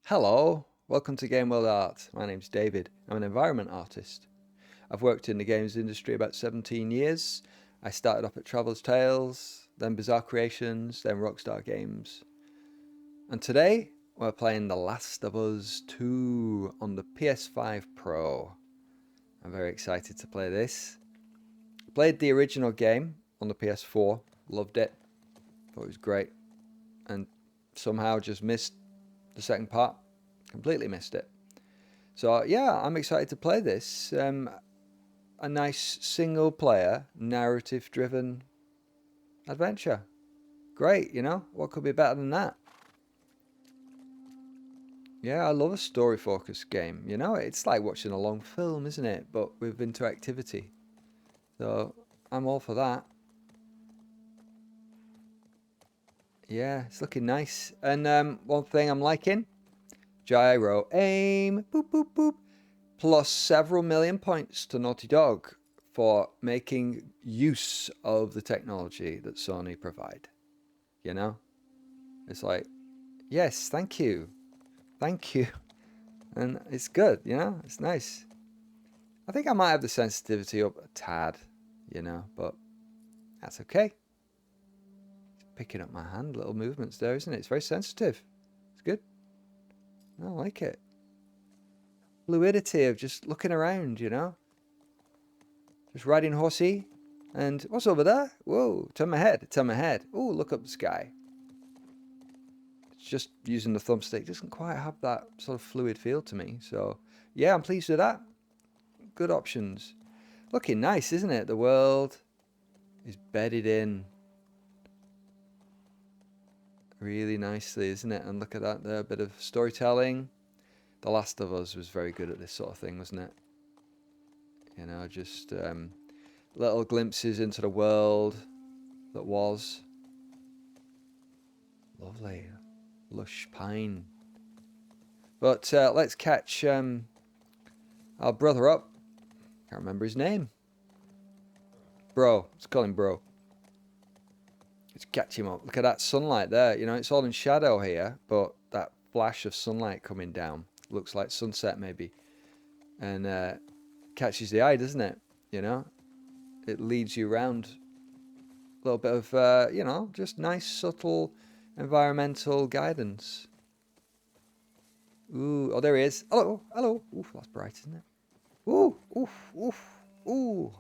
Hello, welcome to Game World Art. My name's David. I'm an environment artist. I've worked in the games industry about 17 years. I started off at Traveller's Tales, then Bizarre Creations, then Rockstar Games. And today we're playing The Last of Us 2 on the PS5 Pro. I'm very excited to play this. Played the original game on the PS4, loved it, thought it was great, and somehow just missed the second part. Completely missed it. So yeah, I'm excited to play this. A nice single player, narrative driven adventure. Great, you know? What could be better than that? Yeah, I love a story focused game. You know, it's like watching a long film, isn't it? But with interactivity. So I'm all for that. Yeah, it's looking nice. And one thing I'm liking, gyro aim, boop, boop, boop. Plus several million points to Naughty Dog for making use of the technology that Sony provide. You know? It's like, yes, thank you. Thank you. And it's good, you know? It's nice. I think I might have the sensitivity up a tad, you know, but that's okay. It's picking up my hand, little movements there, isn't it? It's very sensitive. It's good. I like it. Fluidity of just looking around, you know? Just riding horsey. And what's over there? Whoa, turn my head, turn my head. Oh, look up the sky. It's just using the thumbstick doesn't quite have that sort of fluid feel to me. So, yeah, I'm pleased with that. Good options. Looking nice, isn't it? The world is bedded in really nicely, isn't it? And look at that there, a bit of storytelling. The Last of Us was very good at this sort of thing, wasn't it? You know, just little glimpses into the world that was. Lovely. Lush pine. But let's catch our brother up. Can't remember his name. Bro. Let's call him Bro. Let's catch him up. Look at that sunlight there. You know, it's all in shadow here, but that flash of sunlight coming down. Looks like sunset maybe. And catches the eye, doesn't it? You know? It leads you around a little bit of, you know, just nice, subtle environmental guidance. Ooh, oh, there he is. Hello, hello. Oof, that's bright, isn't it? Ooh, oof, oof, ooh.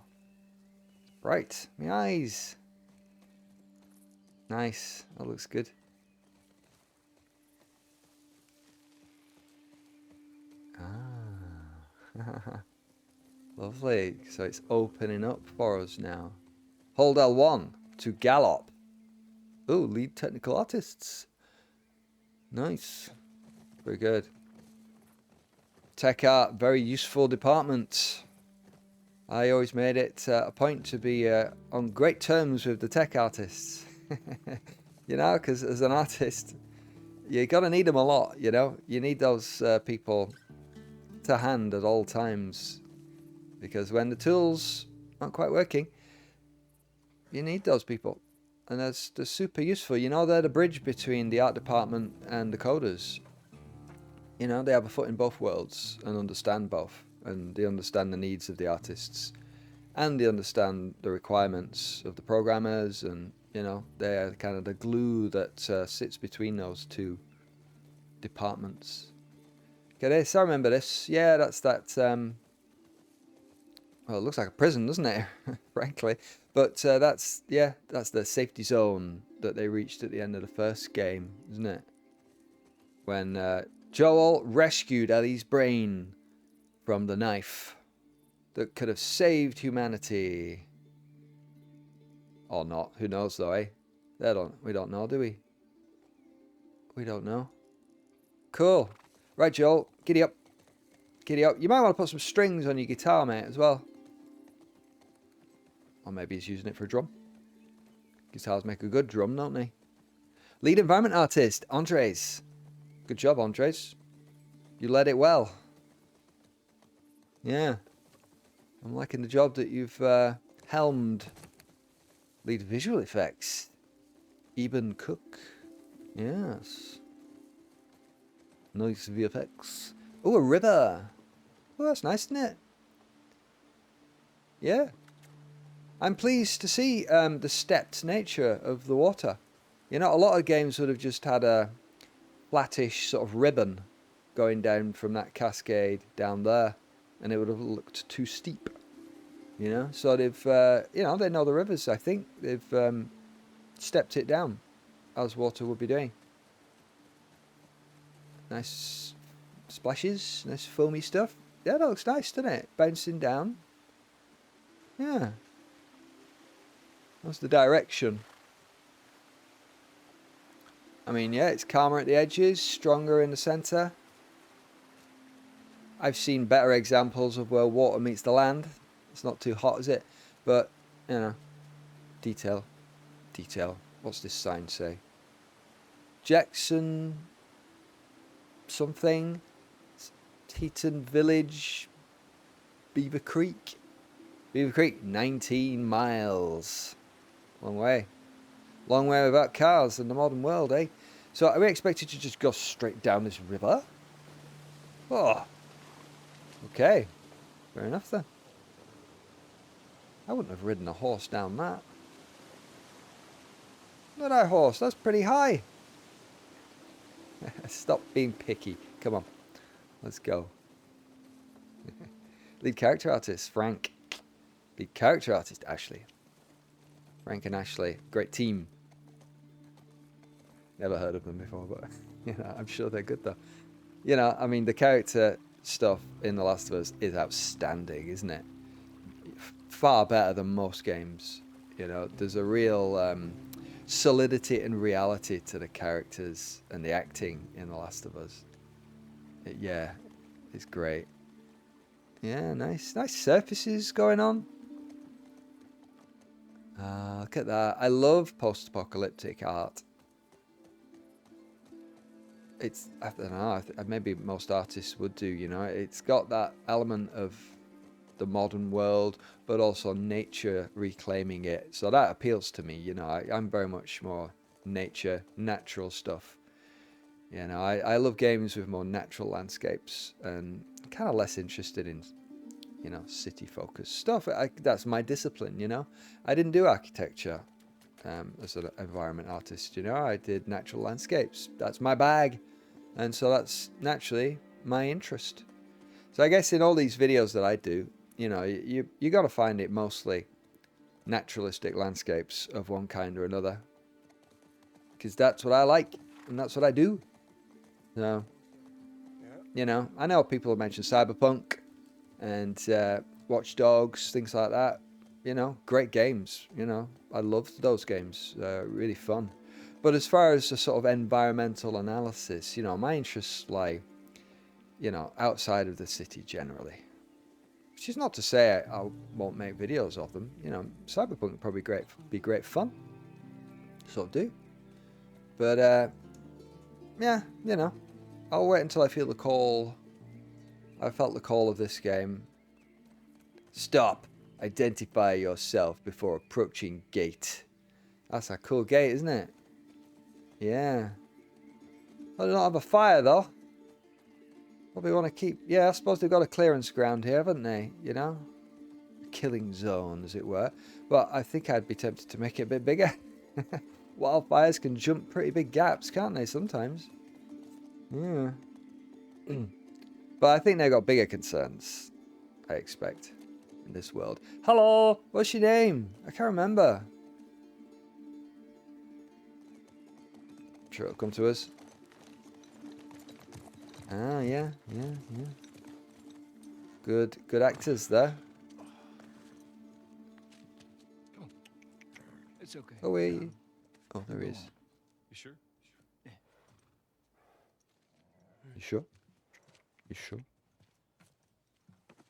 It's bright. My eyes. Nice. That looks good. Ah. Lovely. So it's opening up for us now. Hold L1 to gallop. Ooh, lead technical artists. Nice. Very good. Tech art, very useful department. I always made it a point to be on great terms with the tech artists. You know, because as an artist, you gotta need them a lot, you know? You need those people to hand at all times. Because when the tools aren't quite working, you need those people. And they're super useful. You know, they're the bridge between the art department and the coders. You know, they have a foot in both worlds and understand both. And they understand the needs of the artists. And they understand the requirements of the programmers. And, you know, they're kind of the glue that sits between those two departments. Okay, this, I remember this. Yeah, that's that. Well, it looks like a prison, doesn't it? Frankly. But that's the safety zone that they reached at the end of the first game, isn't it? When Joel rescued Ellie's brain from the knife that could have saved humanity. Or not. Who knows, though, eh? We don't know, do we? We don't know. Cool. Right, Joel. Giddy up. Giddy up. You might want to put some strings on your guitar, mate, as well. Or maybe he's using it for a drum. Guitars make a good drum, don't they? Lead environment artist, Andres. Good job, Andres. You led it well. Yeah. I'm liking the job that you've helmed. Lead visual effects. Eben Cook. Yes. Nice VFX. Oh, a river. Oh, that's nice, isn't it? Yeah. I'm pleased to see the stepped nature of the water. You know, a lot of games would have just had a flattish sort of ribbon going down from that cascade down there, and it would have looked too steep. You know, so they've, you know, they know the rivers. I think they've stepped it down, as water would be doing. Nice splashes, nice foamy stuff. Yeah, that looks nice, doesn't it? Bouncing down. Yeah. That's the direction. I mean, yeah, it's calmer at the edges, stronger in the centre. I've seen better examples of where water meets the land. It's not too hot, is it? But, you know, detail. Detail. What's this sign say? Jackson something. Teton Village. Beaver Creek. Beaver Creek, 19 miles. Long way. Long way without cars in the modern world, eh? So are we expected to just go straight down this river? Oh. Okay. Fair enough then. I wouldn't have ridden a horse down that. Look at that horse. That's pretty high. Stop being picky. Come on. Let's go. Lead character artist, Frank. Lead character artist, Ashley. Frank and Ashley. Great team. Never heard of them before, but you know, I'm sure they're good though. You know, I mean, the character stuff in The Last of Us is outstanding, isn't it? Far better than most games. You know, there's a real solidity and reality to the characters and the acting in The Last of Us. Yeah, it's great. Yeah, nice surfaces going on. Look at that. I love post-apocalyptic art. It's, I don't know, maybe most artists would do, you know. It's got that element of the modern world, but also nature reclaiming it. So that appeals to me, you know. I'm very much more nature, natural stuff. You know, I love games with more natural landscapes, and I'm kind of less interested in, you know, city-focused stuff. That's my discipline, you know. I didn't do architecture as an environment artist, you know. I did natural landscapes. That's my bag. And so that's naturally my interest. So I guess in all these videos that I do, you know, you got to find it mostly naturalistic landscapes of one kind or another. Because that's what I like, and that's what I do. So, you know, I know people have mentioned Cyberpunk and Watch Dogs, things like that. You know, great games, you know. I loved those games. Really fun. But as far as the sort of environmental analysis, you know, my interests lie, you know, outside of the city generally. Which is not to say I won't make videos of them. You know, Cyberpunk would probably be great fun. So do. But, yeah, you know, I'll wait until I feel the call. I felt the call of this game. Stop. Identify yourself before approaching gate. That's a cool gate, isn't it? Yeah. I don't have a fire, though. Probably want to keep... Yeah, I suppose they've got a clearance ground here, haven't they? You know? A killing zone, as it were. But I think I'd be tempted to make it a bit bigger. Wildfires can jump pretty big gaps, can't they, sometimes? Yeah. But I think they've got bigger concerns, I expect, in this world. Hello! What's your name? I can't remember. I'm sure it'll come to us. Ah, yeah. Good actors there. It's okay. Oh, wait. Oh, there he is. You sure? Yeah. You sure? You sure?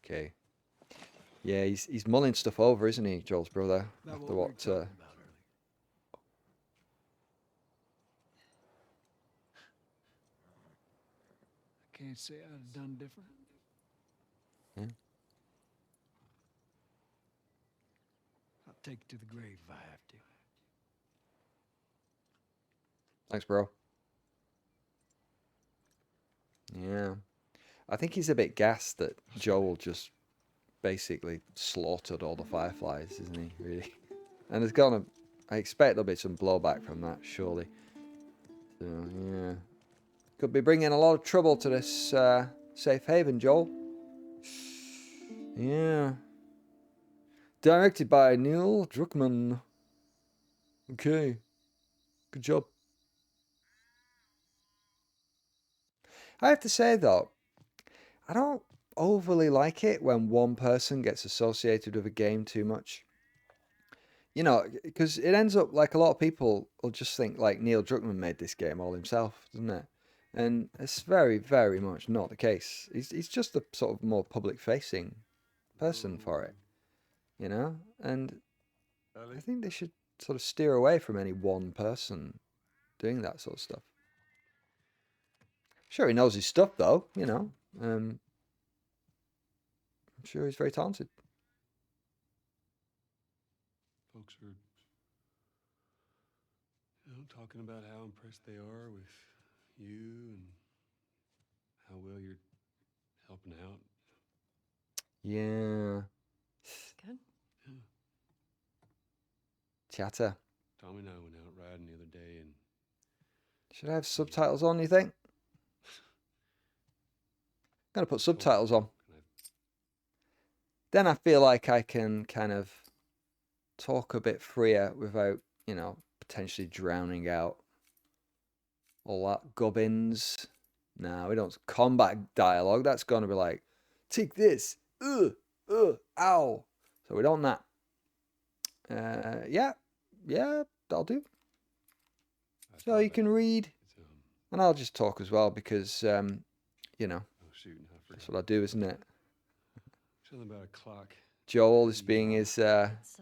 Okay. Yeah, he's mulling stuff over, isn't he, Joel's brother? About After what we were talking about earlier. I can't say I'd have done different. Yeah. I'll take it to the grave if I have to. Thanks, bro. Yeah. I think he's a bit gassed that Joel just basically slaughtered all the fireflies, isn't he? Really? And there's gonna, I expect there'll be some blowback from that, surely. So, yeah. Could be bringing a lot of trouble to this safe haven, Joel. Yeah. Directed by Neil Druckmann. Okay. Good job. I have to say, though, I don't overly like it when one person gets associated with a game too much. You know, because it ends up like a lot of people will just think like Neil Druckmann made this game all himself, doesn't it? And it's very, very much not the case. He's just a sort of more public facing person for it, you know? And I think they should sort of steer away from any one person doing that sort of stuff. Sure, he knows his stuff though, you know. I'm sure he's very talented. Folks are, talking about how impressed they are with you and how well you're helping out. Yeah. Good. Yeah. Chatter. Tommy and I went out riding the other day, and Should I have subtitles on, you think? I'm going to put subtitles on. Then I feel like I can kind of talk a bit freer without, you know, potentially drowning out all that gubbins. No, we don't. Combat dialogue, that's going to be like, take this, ow. So we don't that. Yeah, that'll do. So you can read, and I'll just talk as well because, you know, that's what I do, isn't it? Something about a clock. Joel is being his It's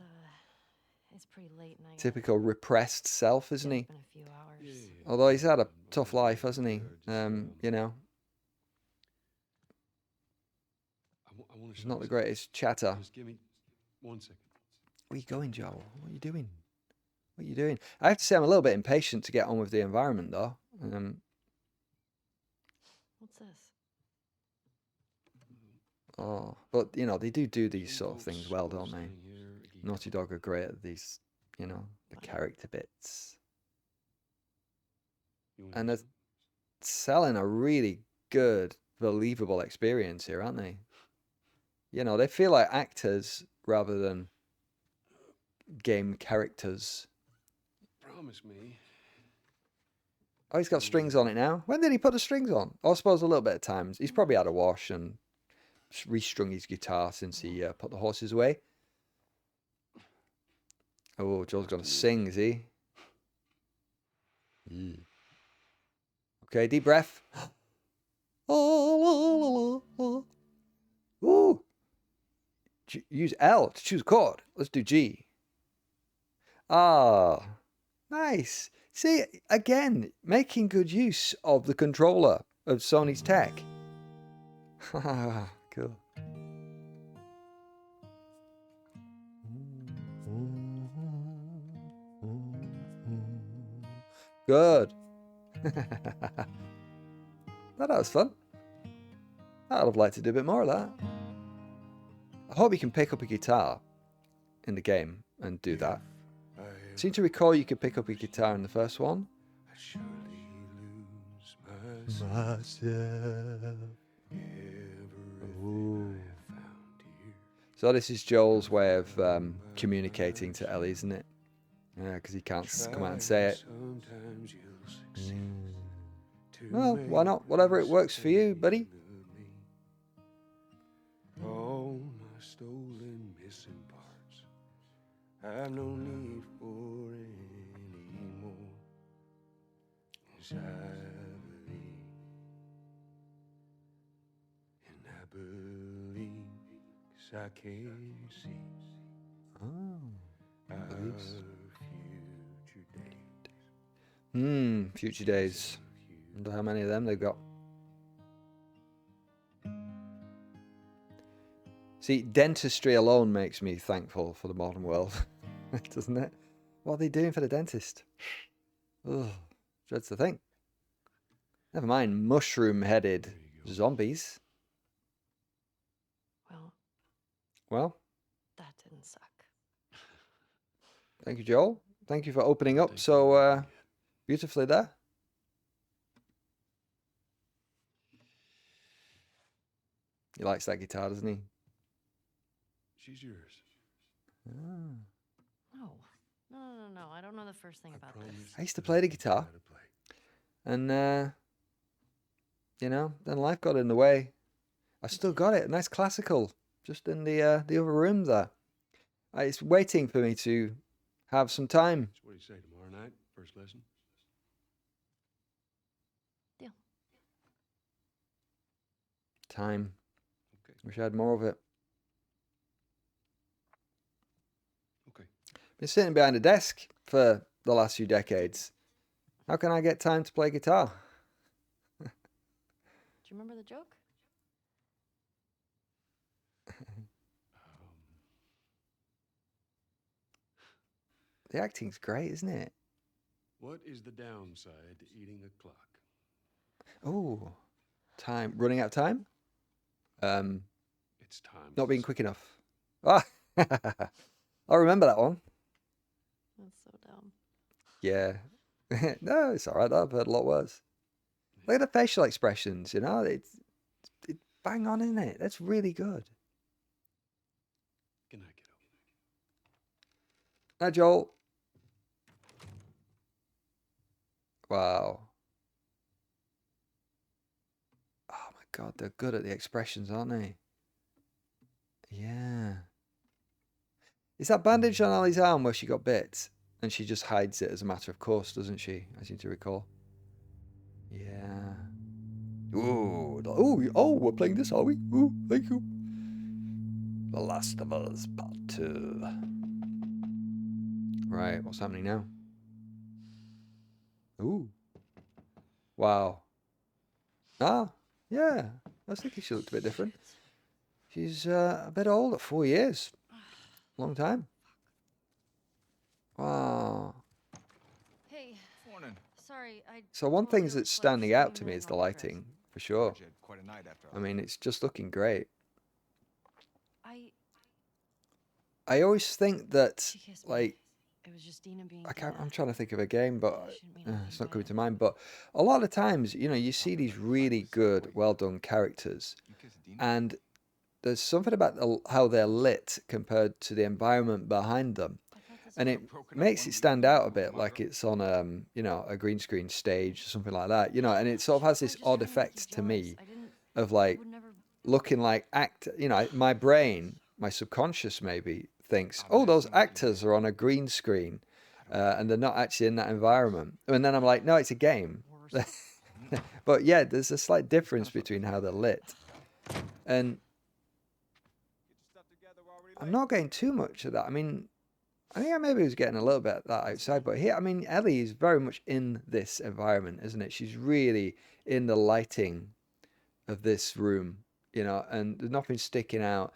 pretty late and typical repressed self, isn't he? it's been a few hours. Although he's had a tough life, hasn't he? You know, he's not the greatest chatter. Just give me 1 second. Where are you going, Joel? What are you doing? What are you doing? I have to say I'm a little bit impatient to get on with the environment, though. What's this? Oh, but you know they do these sort of things well, don't they? Naughty Dog are great at these, you know, the character bits, and they're selling a really good, believable experience here, aren't they? You know, they feel like actors rather than game characters. Promise me. Oh, he's got strings on it now. When did he put the strings on? Oh, I suppose a little bit of times. He's probably had a wash and restrung his guitar since he put the horses away. Oh, Joel's going to sing, is he? Yeah. Okay, deep breath. Ooh. Use L to choose a chord. Let's do G. Ah, nice. See, again, making good use of the controller of Sony's tech. Cool. Good. That was fun. I'd have liked to do a bit more of that. I hope you can pick up a guitar in the game and do that. I seem to recall you could pick up a guitar in the first one. I surely lose myself. So this is Joel's way of communicating to Ellie, isn't it? Yeah, because he can't come out and say it. Well, why not? Whatever it works for you, buddy. All my stolen missing parts, I have no need for any more. 'Cause I believe, and I believe, 'cause I can see our future days. Future days. Wonder how many of them they've got. See, dentistry alone makes me thankful for the modern world, doesn't it? What are they doing for the dentist? Ugh, dreads to think. Never mind mushroom-headed There you go. zombies. Well, Well, that didn't suck. thank you, Joel. Thank you for opening up Take so your word again. beautifully there. He likes that guitar, doesn't he? She's yours. Ah. No. No. I don't know the first thing I about promise. this. I used to that play the teach you guitar. how to play. And, you know, then life got in the way. I still got it. Nice classical. Just in the other room there. It's waiting for me to have some time. So what do you say, tomorrow night? First lesson? Deal. Time. Okay. Wish I had more of it. Okay. Been sitting behind a desk for the last few decades. How can I get time to play guitar? Do you remember the joke? The acting's great, isn't it? What is the downside to eating a clock? Oh, time. Running out of time? It's time. Not being quick enough. Ah, I remember that one. That's so dumb. Yeah. No, it's all right. I've heard a lot worse. Look at the facial expressions, you know? It's bang on, isn't it? That's really good. Good night, kiddo. Now, Joel. Wow. Oh my God, they're good at the expressions, aren't they? Yeah. Is that bandage on Ali's arm where she got bit? And she just hides it as a matter of course, doesn't she? I seem to recall. Yeah. Ooh. Oh, we're playing this, are we? Ooh, thank you. The Last of Us Part 2. Right, what's happening now? Ooh. Wow. Ah, yeah. I was thinking she looked a bit different. She's a bit old at 4 years. Long time. Wow. Hey, Morning. sorry, I So one totally thing that's overslept standing just out getting to me ready is and the all that dress. lighting, for sure. Heard you had quite a night after I mean, it's just looking great. I I always think that, She kissed me. like, It was just Dina being I'm Dina. trying to think of a game, but I shouldn't mean anything it's not by coming it. to mind. But a lot of times, you know, you see these really good, well done characters, You kissed Dina? and there's something about how they're lit compared to the environment behind them, I thought this and was it makes it stand out a bit, like it's on you know, a green screen stage or something like that, you know, and it sort of has this odd effect to me of like looking like you know, my brain, my subconscious maybe thinks, oh, those actors are on a green screen, and they're not actually in that environment, and then I'm like, no, it's a game. But yeah, there's a slight difference between how they're lit, and I'm not getting too much of that. I mean, I think I maybe was getting a little bit of that outside, but here, I mean, Ellie is very much in this environment, isn't it? She's really in the lighting of this room, you know, and there's nothing sticking out.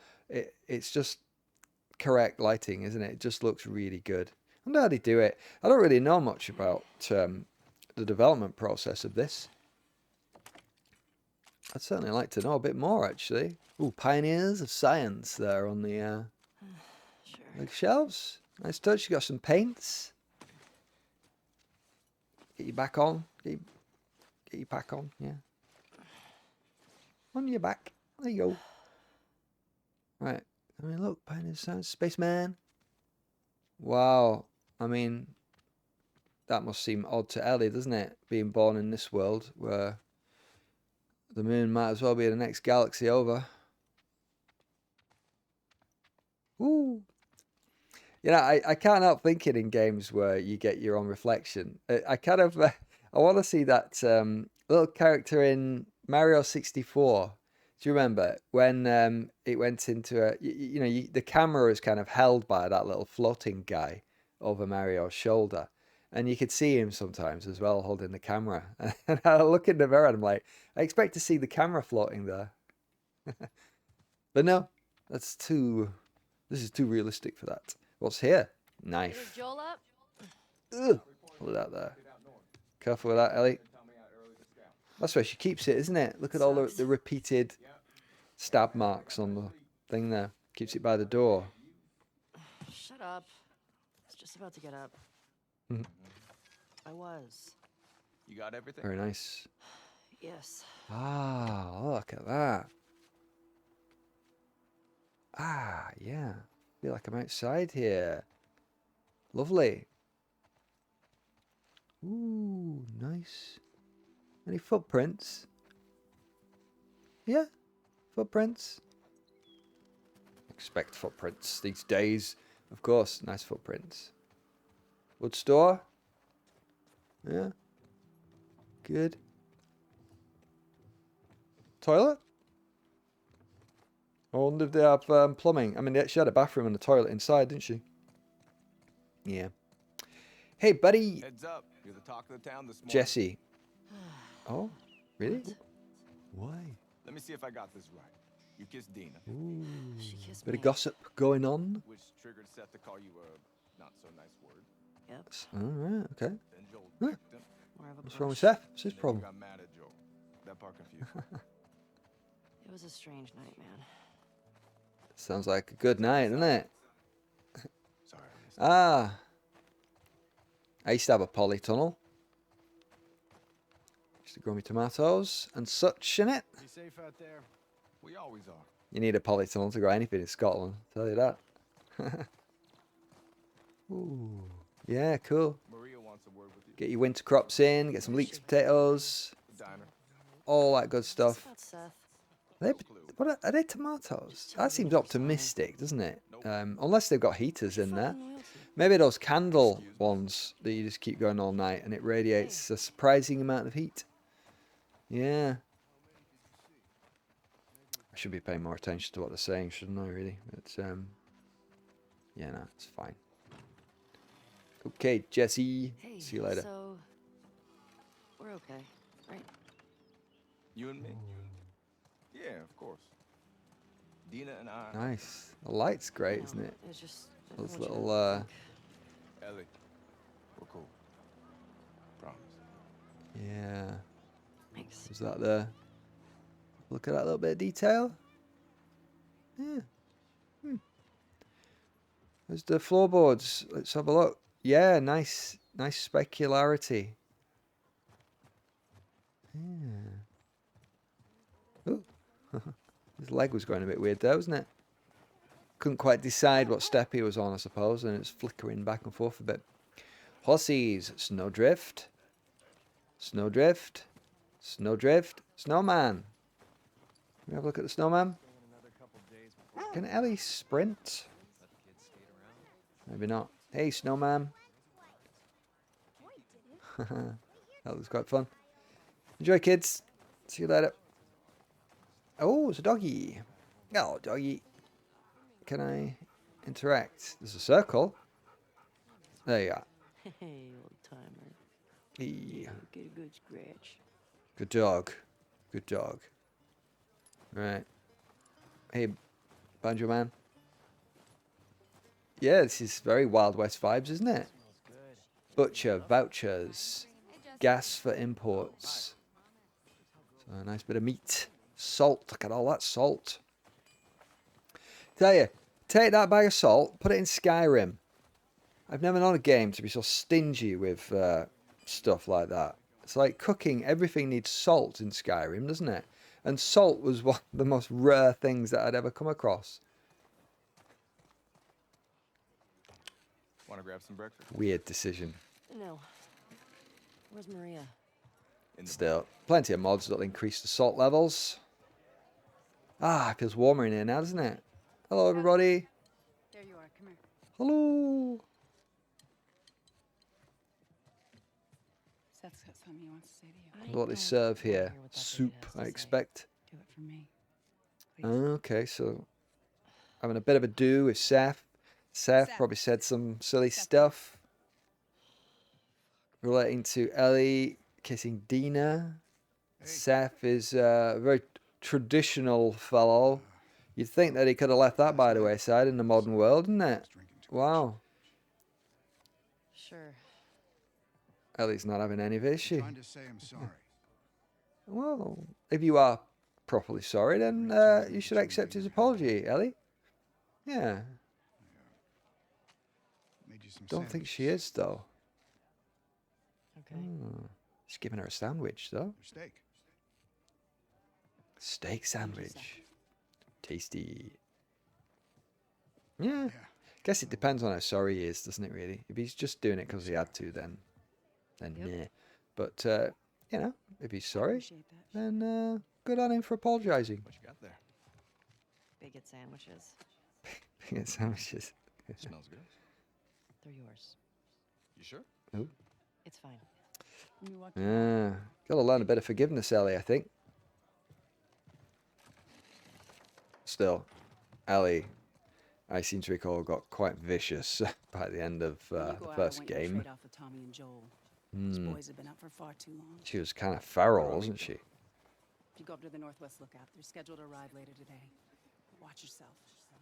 It's just correct lighting, isn't it? It just looks really good. I wonder how they do it. I don't really know much about the development process of this. I'd certainly like to know a bit more, actually. Ooh, pioneers of science there on the Sure. shelves. Nice touch. You got some paints. Get your back on. Get your pack on. Yeah. On your back. There you go. Right. I mean, look, pioneers of science, spaceman. Wow. I mean, that must seem odd to Ellie, doesn't it? Being born in this world where the moon might as well be the next galaxy over. Ooh. You know, I can't help thinking in games where you get your own reflection. I kind of, I want to see that little character in Mario 64. Do you remember when it went into you know, the camera is kind of held by that little floating guy over Mario's shoulder. And you could see him sometimes as well holding the camera. And I look in the mirror and I'm like, I expect to see the camera floating there. But no, this is too realistic for that. What's here? Is Knife. Joel up? Ugh. Hold it out there. Careful with that, Ellie. That's where she keeps it, isn't it? Look at all Sucks. the repeated stab marks on the thing there. Keeps it by the door. Shut up. I was just about to get up. Mhm. I was. You got everything? Very nice. Yes. Ah, look at that. Ah, yeah. Feel like I'm outside here. Lovely. Ooh, nice. Any footprints? Yeah, footprints. Expect footprints these days. Of course, nice footprints. Wood store? Yeah. Good. Toilet? I wonder if they have plumbing. I mean, she had a bathroom and a toilet inside, didn't she? Yeah. Hey, buddy. Heads up. You're the talk of the town this morning. Jesse. Oh, really? Why? Let me see if I got this right. You kissed Dina, Ooh. She kissed Bit me. of gossip going on. which triggered Seth to call you a not so nice word. Yep. All right, okay. Then Joel Huh. dicked him. More of a What's wrong with push. Seth? What's his Then you problem? got mad at Joel. That part confused me. It was a strange night, man. Sounds like a good night, doesn't it? Sorry, I missed Ah. I used to have a polytunnel. Used to grow me tomatoes and such in it. Be safe out there. We always are. You need a polytunnel to grow anything in Scotland, I'll tell you that. Ooh. Yeah, cool. Maria wants a word with you. Get your winter crops in, get some leeks potatoes, The diner. all that good What's stuff. about Seth? Are they tomatoes? That seems optimistic, doesn't it? Unless they've got heaters in there. Fucking loyalty. Maybe those candle ones that you just keep going all night and it radiates a surprising amount of heat. Yeah. I should be paying more attention to what they're saying, shouldn't I, really? But, yeah, no, it's fine. Okay, Jesse. Hey, See you later. So, we're okay, right? You and me? Yeah, of course. Dina and I. Nice. The light's great, You know, isn't it? It's just I Those don't want you little, to think. Ellie. We're cool. Promise. Yeah. Thanks. Is that the... Look at that little bit of detail. Yeah. There's the floorboards. Let's have a look. Yeah, nice specularity. Yeah. Ooh. His leg was going a bit weird there, wasn't it? Couldn't quite decide what step he was on, I suppose, and it's flickering back and forth a bit. Horses, snowdrift, snowdrift, snowdrift, snowman. Can we have a look at the snowman? Can Ellie sprint? Maybe not. Hey, snowman. That was quite fun. Enjoy, kids. See you later. Oh, it's a doggy. Oh, doggy. Can I interact? There's a circle. There you are. Hey, old timer. Hey. Get a good scratch. Good dog. Good dog. Right. Hey, Banjo Man. Yeah, this is very Wild West vibes, isn't it? Butcher, vouchers, gas for imports. So a nice bit of meat. Salt, look at all that salt. Tell you, take that bag of salt, put it in Skyrim. I've never known a game to be so stingy with stuff like that. It's like cooking, everything needs salt in Skyrim, doesn't it? And salt was one of the most rare things that I'd ever come across. Want to grab some breakfast? Weird decision. No. Where's Maria? In the Still, plenty of mods that'll increase the salt levels. Ah, it feels warmer in here now, doesn't it? Hello, everybody. There you are. Come here. Hello. Seth's got something he wants to say to you. I What they don't serve wanna here? hear what that Soup, baby has I to say. expect. Do it for me. Please. Okay, so having a bit of a do with Seth. Seth probably said some silly stuff relating to Ellie kissing Dina. Seth is a very traditional fellow. You'd think that he could have left that by the wayside in the modern world, isn't it? Wow. Sure. Ellie's not having any of it, is she? Trying to say I'm sorry. Well, if you are properly sorry, then you should accept his apology, Ellie. Yeah. Made you some Don't think she sandwiches. is, though. Okay. She's giving her a sandwich, though. Steak. Steak sandwich. Tasty. Yeah. Guess it depends on how sorry he is, doesn't it, really? If he's just doing it because he had to, then Yep. meh. But, you know, if he's sorry, Appreciate that. then good on him for apologising. What you got there? Bigot sandwiches. Get sandwiches. Smells good. They're yours. You sure? It's fine. You walk Gotta learn a bit of forgiveness, Ellie, I think. Still, Ellie, I seem to recall, got quite vicious by the end of When you the go out, I first want you to game. trade off with Tommy and Joel. These boys have been up for far too long. She was kind of feral, wasn't she? If you go up to the Northwest Lookout, they're scheduled to arrive later today. Watch yourself.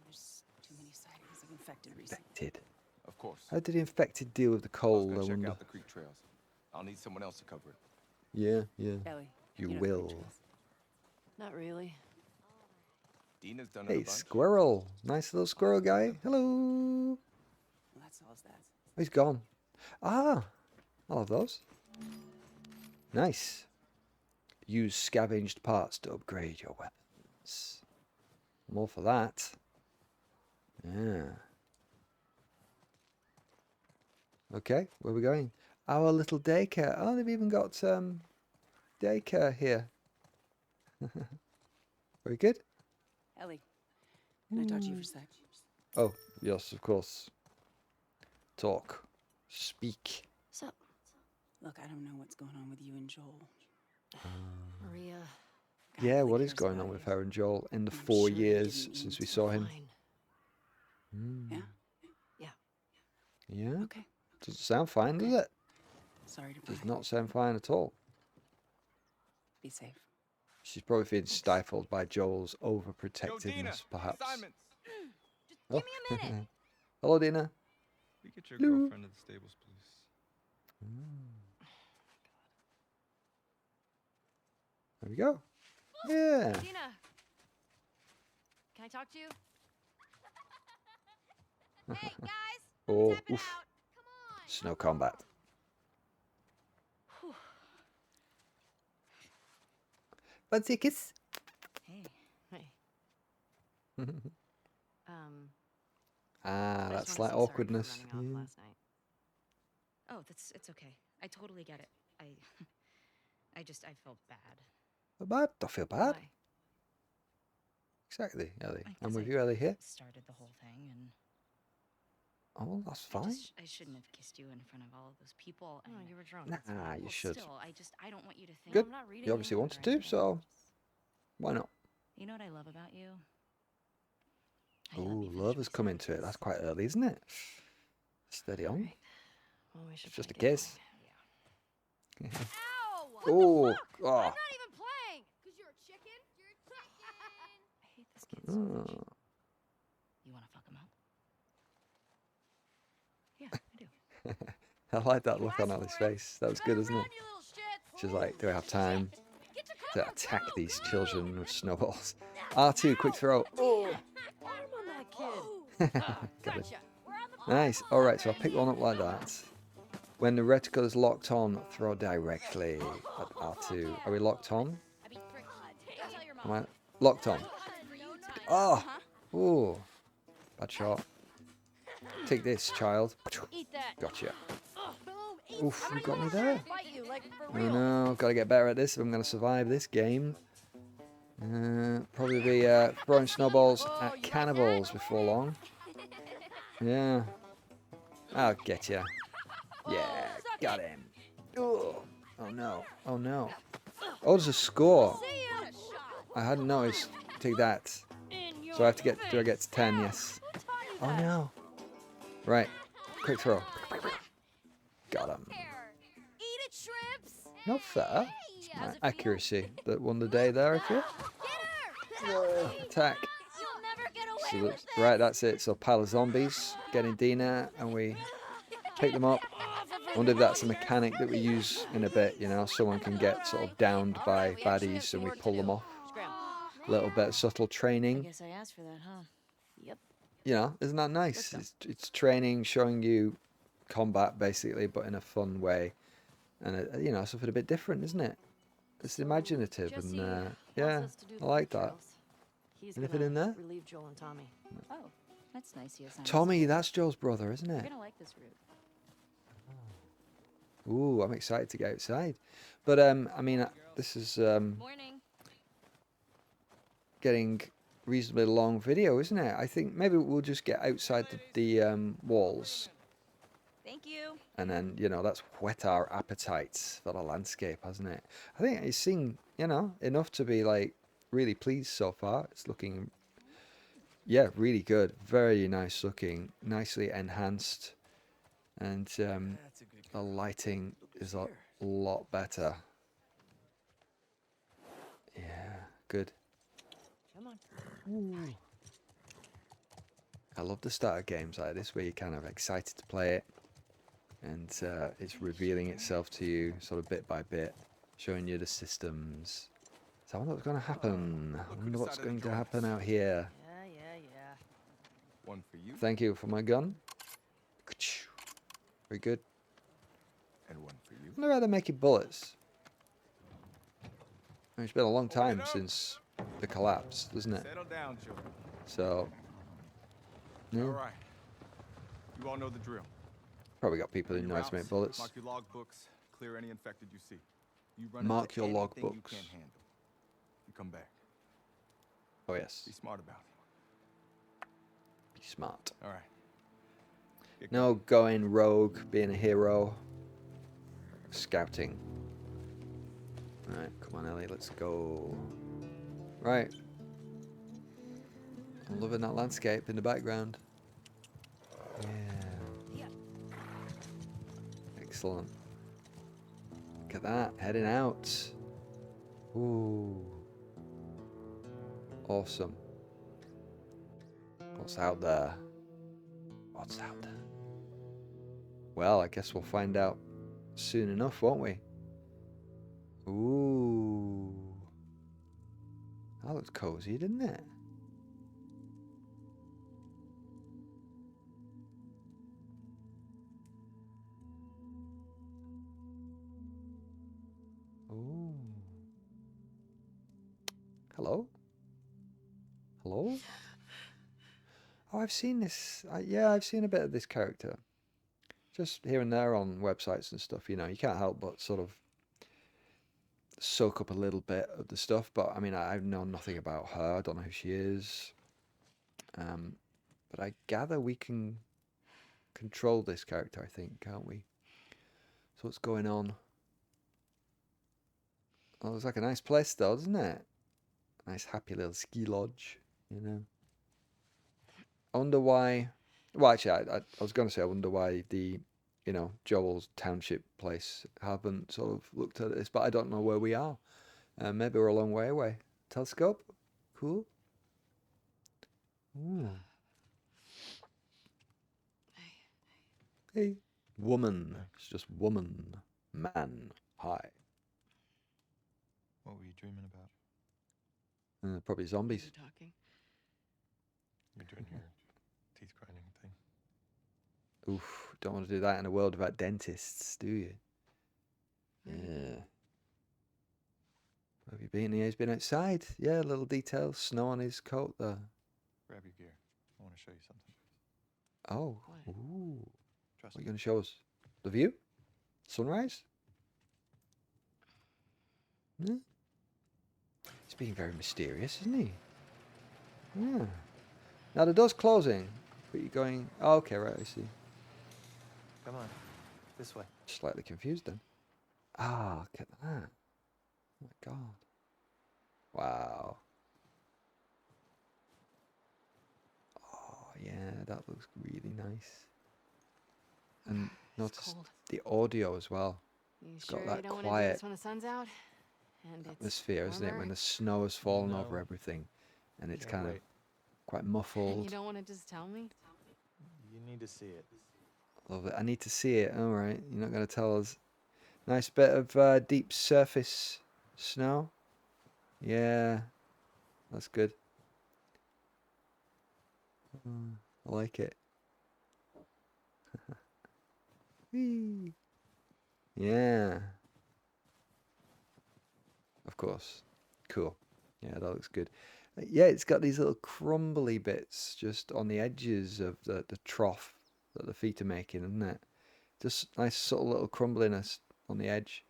There's too many sightings of infected recently. Infected. Of course. How did the infected deal with the I was cold, gonna I check wonder? out the creek trails. I'll need someone else to cover it. Yeah. Ellie, You know the will. creatures. Not really. Dina's done it Hey, a bunch. squirrel. Nice little squirrel guy. Hello. Well, that solves that. Oh, he's gone. Ah, I love those. Nice. Use scavenged parts to upgrade your weapons. More for that. Yeah. Okay, where are we going? Our little daycare. Oh, they've even got daycare here. Very good. Ellie, can I talk to you for a sec? Oh, yes, of course. Talk. Speak. So, Look, I don't know what's going on with you and Joel. Maria. God Yeah, really what is cares going about on with you. her and Joel in the I'm 4 sure he years didn't since mean we to. saw him? Fine. Yeah? Yeah? Okay. Doesn't sound fine, does it? Sorry to Does pry. not sound fine at all. Be safe. She's probably feeling stifled by Joel's Yo, Dina, overprotectiveness, perhaps. assignments. Just give me a minute. Hello, Dina. We get your Hello. girlfriend to the stables, please. There we go. Yeah. Dina. Can I talk to you? Hey, guys. Oh, Tap it oof. out. Come on. Snow combat. Fancy a kiss? Hey. Hey. Ah, I that just wanna slight say sorry for awkwardness. running off Yeah. last night. Oh, it's okay. I totally get it. I felt bad. Not bad. Don't feel bad. Why? Exactly, Ellie. I I'm guess with I you, Ellie, here. Started the whole thing, and Oh, that's fine. I shouldn't have kissed you in front of all of those people. No, And you were drunk. Nah, you well, should. Still, I don't want you to think. Good. I'm not reading You obviously it. wanted to, so why not? You know what I love about you? I Oh, let me finish love my has come into it. That's sentence. quite early, isn't it? Steady on. Right. Well, we should It's just a probably get kiss. going. Ow! What Oh, the fuck? oh. I'm not even playing. Cause you're a chicken. You're a chicken. I hate this kid so much. Oh. You want to fuck him up? Yeah, I do. I like that look on asked Ellie's for it. face. That was Better good, isn't run, it? you little shit. She's like, do I have time Get your to cover, attack go, these go. children with snowballs? R2, quick throw. Oh, Arm on that kid. got it. Gotcha. We're on the Nice. All right, so I'll pick one up like that. When the reticle is locked on, throw directly at R2. Are we locked on? I mean, frick. Go tell your Am mom. I locked on? No time. Oh, oh, bad shot. Take this, child. Eat that. Gotcha. Boom. Eat. Oof, you got me there. Fight you like for I real. know, gotta get better at this if I'm gonna survive this game. Probably be throwing snowballs at cannibals before long. Yeah. I'll get ya. Yeah, got him. Oh, oh no, oh no. Oh, there's a score. See ya. I hadn't noticed. Take that. So I have to get, do I get to 10? Yes. Oh no. Right, quick throw. Got him. Eat it, shrimps. Not fair. Hey, It's how's my it feel? accuracy that won the day there, I feel. Get her. Attack. You'll never get So away that's, with right, that's it. So pile of zombies getting Dina, and we pick them up. wonder if that's a mechanic that we use in a bit, you know, someone can get sort of downed by baddies and we pull them off. A little bit of subtle I training. guess I asked for that, huh? Yep. You know, isn't that nice? It's training, showing you combat basically, but in a fun way. And, you know, something a bit different, isn't it? It's imaginative and, yeah, I like that. Anything in there? Relieve Joel and Tommy. Oh, that's nice. He assigns Tommy, us. that's Joel's brother, isn't You're it? gonna like this route. Ooh, I'm excited to get outside. But, I mean, this is Morning. getting reasonably long video, isn't it? I think maybe we'll just get outside the walls. Thank you. And then, you know, that's whet our appetites for the landscape, hasn't it? I think it's seen, you know, enough to be, like, really pleased so far. It's looking, yeah, really good. Very nice looking, nicely enhanced. And the lighting is a lot better. Yeah, good. Come on. I love the start of games like this where you're kind of excited to play it. And it's revealing itself to you sort of bit by bit, showing you the systems. So I wonder what's going to happen. I wonder what's going to happen out here. Yeah. One for you Thank you for my gun. Very good. and one for you. I wonder how they're making bullets. I mean, it's been a long time since the collapse, doesn't it? Settle down, children. So, yeah, All right. You all know the drill. probably got people who Your know how to make routes, bullets. Mark your logbooks. Clear any infected you see. You run Mark into your anything you logbooks. can't handle. You come back. Oh yes, Be smart about it. be smart. All right. Get No going rogue, being a hero. Scouting. Alright, come on Ellie, let's go. Right. I'm loving that landscape in the background. Yeah. Excellent. Look at that, heading out. Ooh. Awesome. What's out there? What's out there? Well, I guess we'll find out soon enough, won't we? Ooh. That looks cozy, didn't it? Ooh. Hello? Hello? Oh, I've seen this. Yeah, I've seen a bit of this character. Just here and there on websites and stuff, you know. You can't help but sort of soak up a little bit of the stuff. But, I mean, I know nothing about her. I don't know who she is. But I gather we can control this character, I think, can't we? So what's going on? Oh, it's like a nice place, though, doesn't it? Nice, happy little ski lodge, you know. I wonder why. Well, actually, I was going to say I wonder why the, you know, Joel's township place haven't sort of looked at this, but I don't know where we are. Maybe we're a long way away. Telescope, cool. Ooh. Hey, woman. It's just woman, man. Hi. What were you dreaming about? Probably zombies. Talking. You're doing your teeth grinding thing. Oof, don't want to do that in a world about dentists, do you? Yeah. Where have you been? Yeah, he's been outside. Yeah, little details. Snow on his coat there. Grab your gear. I want to show you something. Oh. What? Ooh. Trust What are me. you going to show us? The view? Sunrise? Yeah. He's being very mysterious, isn't he? Yeah. Now the door's closing, but you're going... Oh, okay, right, I see. Come on. This way. Slightly confused then. Ah, look at that. Oh my god. Wow. Oh, yeah, that looks really nice. And notice cold. the audio as well. You It's sure got you that don't want to do quiet this when the sun's out? And it's atmosphere, isn't it? When warmer? the snow has fallen over No. everything and it's Can't kind of wait. quite And muffled. you don't want to just tell me? You need to see it. Love it. I need to see it. All right, you're not going to tell us. Nice bit of deep surface snow. Yeah, that's good. I like it. Whee. Yeah. Of course. Cool. Yeah, that looks good. Yeah, it's got these little crumbly bits just on the edges of the trough that the feet are making, isn't it? Just nice subtle little crumbliness on the edge.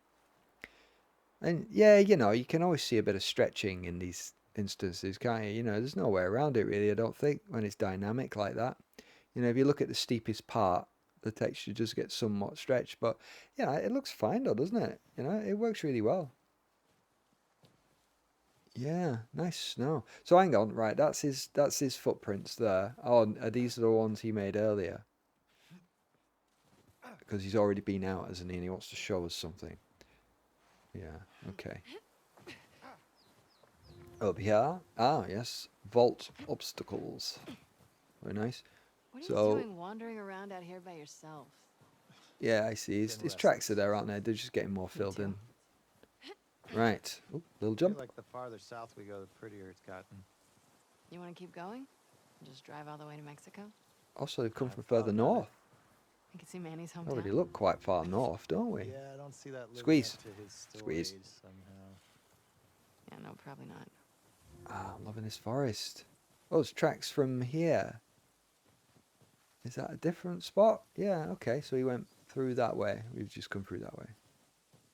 And yeah, you know, you can always see a bit of stretching in these instances, can't you? You know, there's no way around it really, I don't think, when it's dynamic like that. You know, if you look at the steepest part, the texture just gets somewhat stretched, but yeah, it looks fine though, doesn't it? You know, it works really well. Yeah, nice snow. So hang on, right, that's his footprints there. Oh, and these are the ones he made earlier. Because he's already been out, hasn't he? And he wants to show us something. Yeah, okay. Up here. Ah, yes. Vault obstacles. Very nice. What are So, you doing wandering around out here by yourself? yeah, I see. His tracks are there, aren't they? They're just getting more filled in. Right. Ooh, little I feel jump. like the farther south we go, the prettier it's gotten. You want to keep going? Just drive all the way to Mexico? Also, they've come I've from thought further about it. north. I can see Manny's hometown. Already look quite far north, don't we? Yeah, I don't see that living Squeeze. up to his Squeeze. stories somehow. Yeah, no, probably not. Ah, I'm loving this forest. Oh, it's tracks from here. Is that a different spot? Yeah, okay. So he went through that way. We've just come through that way.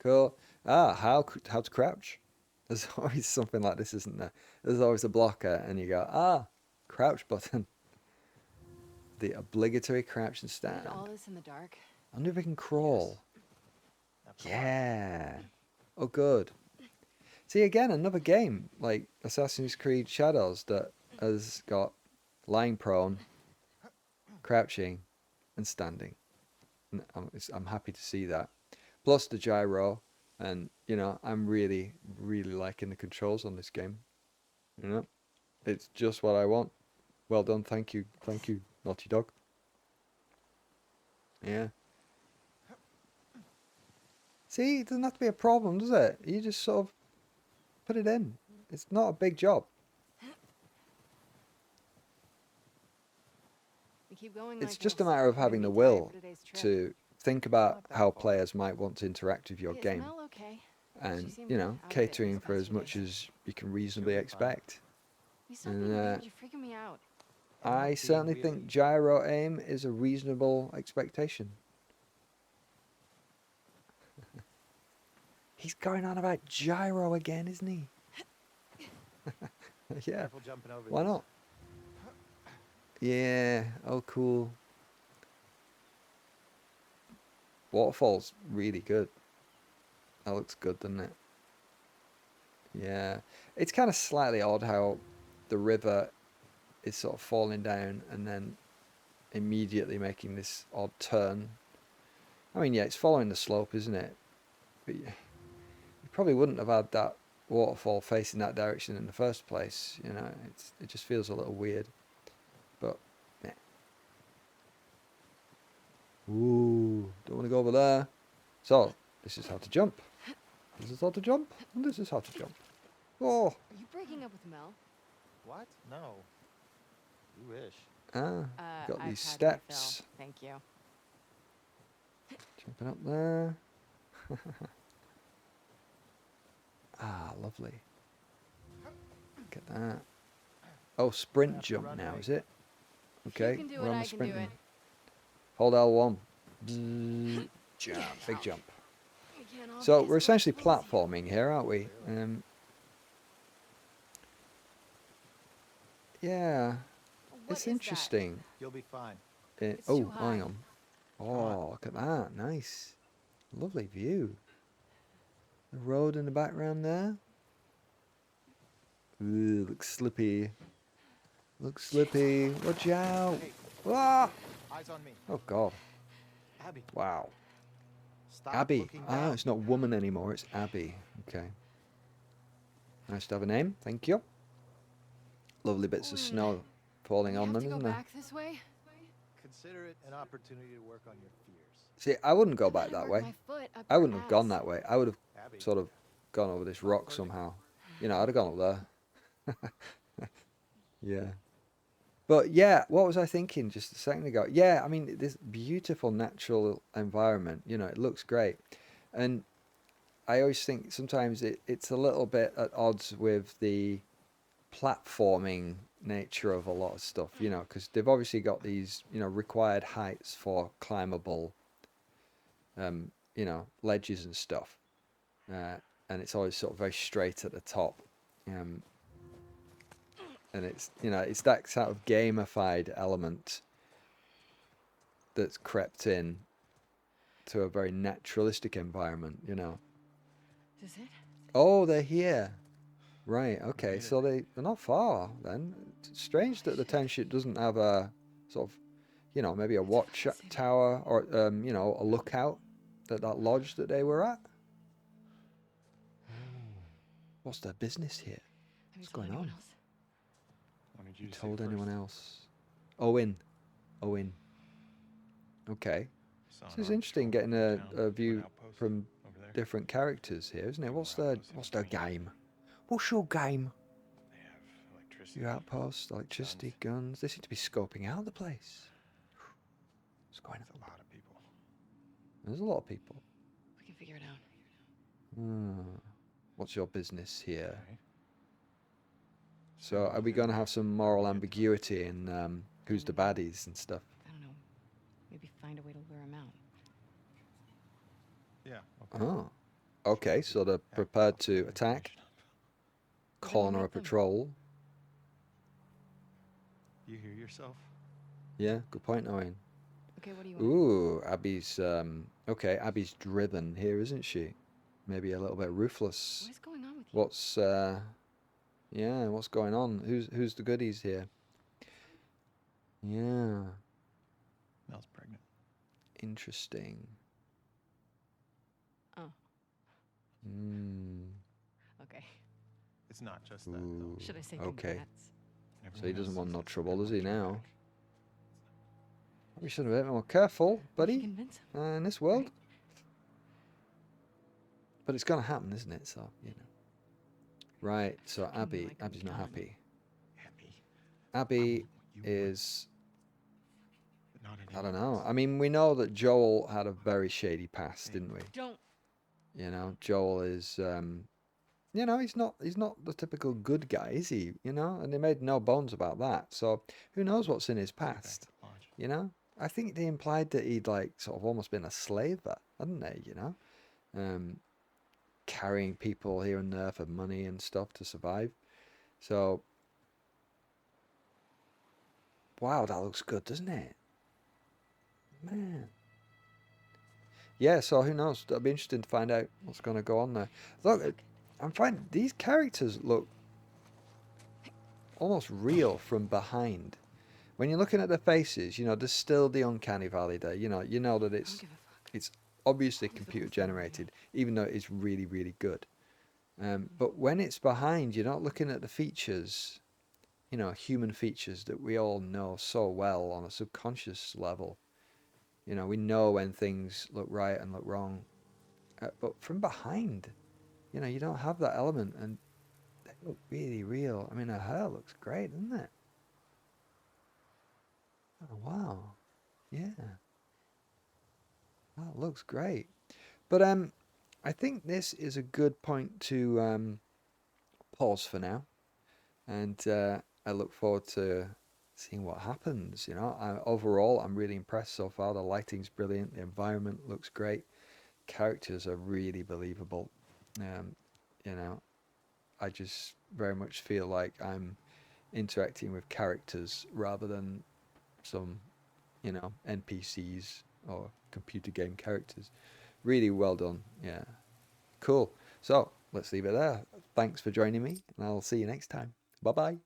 Cool. Ah, how to crouch. There's always something like this, isn't there? There's always a blocker, and you go, ah, crouch button. The obligatory crouch and Did stand. all this in the dark? I wonder if I can crawl. After Yeah. Oh, good. See, again, another game like Assassin's Creed Shadows that has got lying prone, crouching, and standing. And I'm happy to see that. Plus the gyro, and you know, I'm really, really liking the controls on this game. You know, it's just what I want. Well done, thank you, Naughty Dog. Yeah. See, it doesn't have to be a problem, does it? You just sort of put it in. It's not a big job. We keep going It's like just a this. matter of We're gonna having be the tired will for today's trip. to think about how players might want to interact with your Hey, is game, Mel okay? She and seemed you know, out of it catering these for past as few much days. as you can reasonably She'll be fine. expect. You stop And being weird. You're freaking me out. I'm not I being certainly think weird. gyro aim is a reasonable expectation. He's going on about gyro again, isn't he? Yeah, Careful jumping over why these. not? Yeah, oh cool. Waterfall's really good. That looks good, doesn't it? Yeah. It's kind of slightly odd how the river is sort of falling down and then immediately making this odd turn. I mean, yeah, it's following the slope, isn't it? But you probably wouldn't have had that waterfall facing that direction in the first place. You know, it just feels a little weird. But, yeah. Ooh, don't want to go over there. So, this is how to jump. This is how to jump, and this is how to jump. Oh, Are you breaking up with Mel? What? No. You wish. ah, got I've these had my fill. steps. Thank you. Jumping up there. Ah, lovely. Look at that. Oh, sprint jump now, is it? Okay, You can do we're it, on I the can do sprinting. it. Hold L1. Jump, big jump. We can't all So be we're as essentially comfortable as you. platforming here, aren't we? Yeah, What it's is that? interesting. You'll be fine. It's Oh, too hang high. on. Oh, look at that. Nice. Lovely view. The road in the background there. Ooh, looks slippy. Looks slippy. Watch out. Hey, Ah! eyes on me. Oh, God. Abby, Wow. stop Abby. looking Ah, down. it's not woman anymore. It's Abby. Okay. Nice to have a name. Thank you. Lovely bits of Owen, snow falling We on have them, to go isn't there? back this way? Could Consider it an opportunity to work on your fears. See, I wouldn't go How back about I that work way. my foot up I your wouldn't have gone ass? that way. I would have Abby, sort of gone over this rock somehow. You know, I'd have gone up there. Yeah. But yeah, what was I thinking just a second ago? Yeah, I mean, this beautiful natural environment, you know, it looks great. And I always think sometimes it's a little bit at odds with the platforming nature of a lot of stuff, you know, because they've obviously got these, you know, required heights for climbable, you know, ledges and stuff. And it's always sort of very straight at the top. And it's, you know, it's that sort of gamified element that's crept in to a very naturalistic environment, you know. Is it? Oh, they're here. Right, We okay, made so it. they're not far then. It's strange that the township doesn't have a sort of, you know, maybe a watch tower or, you know, a lookout at that lodge that they were at. What's their business here? Have you What's told going anyone on? else? Wanted You you to see told it anyone first. else? Owen. Owen. Okay. Saw This an is armed interesting patrol getting over a town, view an outpost from over there. different characters here, isn't it? Two What's more their outposts in what's their between. game? What's your game? They have electricity. Your outpost, electricity, guns. They seem to be scoping out the place. What's going That's on? a lot of people. There's a lot of people. We can figure it out. What's your business here? Okay. So are we going to have some moral ambiguity in who's the baddies and stuff? I don't know. Maybe find a way to lure him out. Yeah. Okay. Oh. Okay, so they're prepared to attack, corner a meet them. patrol. You hear yourself? Yeah, good point, Owen. Okay, what do you want? Ooh, Abby's okay, Abby's driven here, isn't she? Maybe a little bit ruthless. What is going on with you? What's yeah, what's going on? Who's the goodies here? Yeah, Mel's pregnant. interesting. Oh, okay. It's not just that, though. Ooh, Should I say okay. congrats? So he doesn't want no Everyone trouble, else does he sees it's a now? good one. We should have been more careful, We can buddy, convince him. in this world. Right? But it's gonna happen, isn't it? So, you know. Right, so Fucking Abby, like I'm Abby's not done. happy. Happy. Abby what you want. is, But not at I any don't know. cost. I mean, we know that Joel had a very shady past, didn't we? Don't. You know, Joel is, you know, he's not the typical good guy, is he? You know, and they made no bones about that. So who knows what's in his Take it back past? to the lodge. You know, I think they implied that he'd like sort of almost been a slaver, hadn't they? You know, carrying people here and there for money and stuff to survive. So, wow, that looks good, doesn't it? Man. Yeah, so who knows? That'll be interesting to find out what's going to go on there. Look, I'm finding these characters look almost real from behind. When you're looking at their faces, you know, there's still the uncanny valley there. You know that I don't it's give a fuck. it's obviously I'll do the computer whole thing over generated, even though it's really, really good. But when it's behind, you're not looking at the features, you know, human features that we all know so well on a subconscious level. You know, we know when things look right and look wrong. But from behind, you know, you don't have that element, and they look really real. I mean, her hair looks great, doesn't it? Oh, wow. Yeah. That looks great. But I think this is a good point to pause for now. And I look forward to seeing what happens. You know, overall, I'm really impressed so far. The lighting's brilliant. The environment looks great. Characters are really believable. You know, I just very much feel like I'm interacting with characters rather than some, you know, NPCs or computer game characters. Really well done. Yeah. Cool. So let's leave it there. Thanks for joining me, and I'll see you next time. Bye bye.